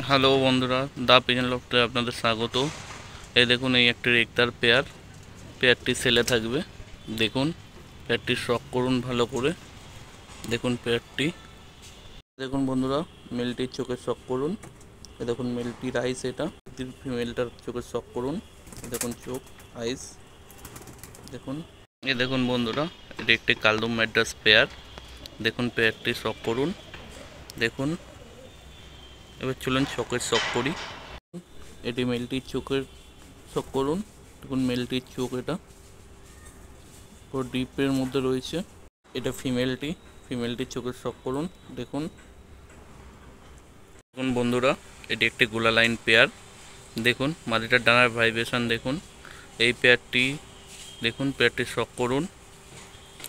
Hello বন্ধুরা, দা pigeon লফটে আপনাদের স্বাগত। এই দেখুন, এই একটি রেক্তার পেয়ারটি সেলে থাকবে। দেখুন, পেয়ারটি শক করুন ভালো করে। দেখুন পেয়ারটি, দেখুন বন্ধুরা, মেলটির চোখে শক করুন। এই দেখুন মেলটির আইস, এটা ফিমেলটার চোখে শক করুন। দেখুন চোখ, আইস দেখুন। এই দেখুন বন্ধুরা, এটি একটি কালদম ম্যাড্রাস পেয়ার। দেখুন পেয়ারটি শক করুন। দেখুন, এবার চলুন চোখের শক করি। এটি মেলটির চোখের শক করুন। দেখুন মেলটির চোখ, এটা পুরো ডিপের মধ্যে রয়েছে। এটা ফিমেলটির চোখের শক করুন। দেখুন দেখুন বন্ধুরা, এটি একটি গোলা লাইন পেয়ার। দেখুন মাদিটার ডানার ভাইব্রেশন দেখুন। এই পেয়ারটি দেখুন, পেয়ারটি শক করুন।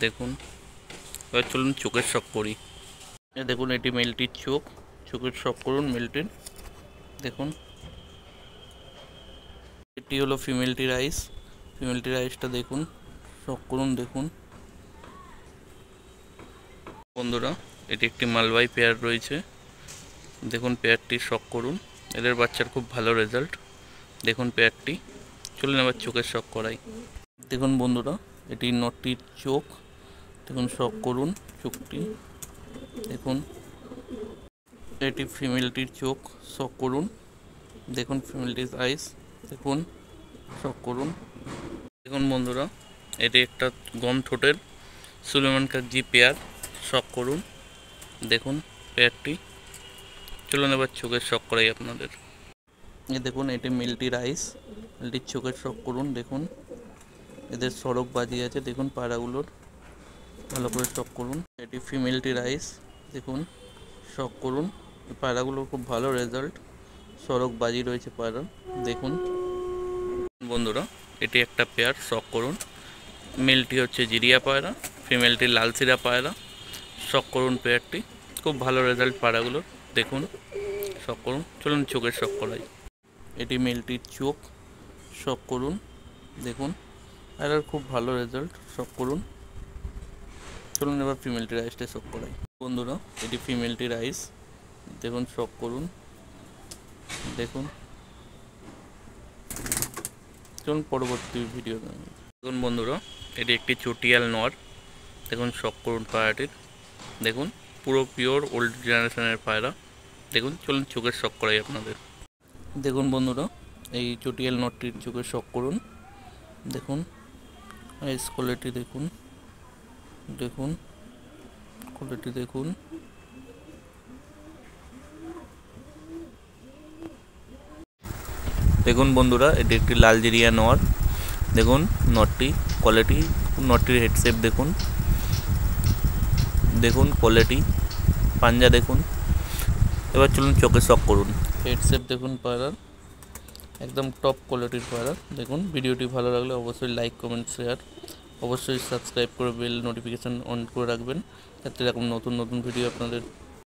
দেখুন, এবার চলুন চোখের শক করি। দেখুন এটি মেলটির চোখের শক করুন মেলটির। দেখুন, এটি হলো ফিমেলটির আইসটা দেখুন, শক করুন। দেখুন বন্ধুরা, এটি একটি মালবাই পেয়ার রয়েছে। দেখুন পেয়ারটি শক করুন। এদের বাচ্চার খুব ভালো রেজাল্ট। দেখুন পেয়ারটি, চলুন আবার চোখের শক করাই। দেখুন বন্ধুরা, এটি নটটির চোখ। দেখুন শক করুন চোখটি। দেখুন এটি ফিমেলটির চোখ, শক করুন। দেখুন ফিমেলটির আইস, দেখুন শক করুন। দেখুন বন্ধুরা, এটি একটা গম ঠোঁটের সুলেমান কাকজি পেয়ার, শক করুন। দেখুন পেয়ারটি, চলুন এবার চোখের শক করাই আপনাদের। দেখুন এটি মেলটির চোখের শক করুন। দেখুন এদের সড়ক বাজিয়ে আছে, দেখুন পায়রাগুলোর, ভালো করে শক করুন। এটি ফিমেলটির আইস, দেখুন শক করুন। পায়রাগুলোর খুব ভালো রেজাল্ট, সড়ক বাজি রয়েছে পায়রার। দেখুন বন্ধুরা, এটি একটা পেয়ার, শক করুন। মেলটি হচ্ছে জিরিয়া পায়রা, ফিমেলটি লালসিরা পায়রা। শক করুন পেয়ারটি, খুব ভালো রেজাল্ট পায়রাগুলোর। দেখুন শক করুন, চলুন চোখের শক করাই। এটি মেলটির চোখ, শক করুন। দেখুন পায়রার খুব ভালো রেজাল্ট, শক করুন। চলুন এবার ফিমেলটির আইসটা শক করাই। বন্ধুরা, এটি ফিমেলটির আইস, দেখুন শক করুন। দেখুন, চলুন পরবর্তী ভিডিও। দেখুন বন্ধুরা, এটি একটি চটিয়াল নর। দেখুন শক করুন পায়রাটির। দেখুন পুরো পিওর ওল্ড জেনারেশনের পায়রা। দেখুন, চলুন চোখের শক করাই আপনাদের। দেখুন বন্ধুরা, এই চটিয়াল নটটির চোখের শক করুন। দেখুন আইস কোয়ালিটি দেখুন। দেখুন কোয়ালিটি দেখুন। দেখুন বন্ধুরা, এটি একটি লালজেরিয়া নর। দেখুন নটটি কোয়ালিটি, নটটির হেডশেপ দেখুন। দেখুন কোয়ালিটি, পাঞ্জা দেখুন। এবার চলুন চোখে শক করুন। হেডশেপ দেখুন পায়রার, একদম টপ কোয়ালিটির পায়রা। দেখুন ভিডিওটি ভালো লাগলে অবশ্যই লাইক, কমেন্ট, শেয়ার, অবশ্যই সাবস্ক্রাইব করে বেল নোটিফিকেশান অন করে রাখবেন, যাতে এরকম নতুন নতুন ভিডিও আপনাদের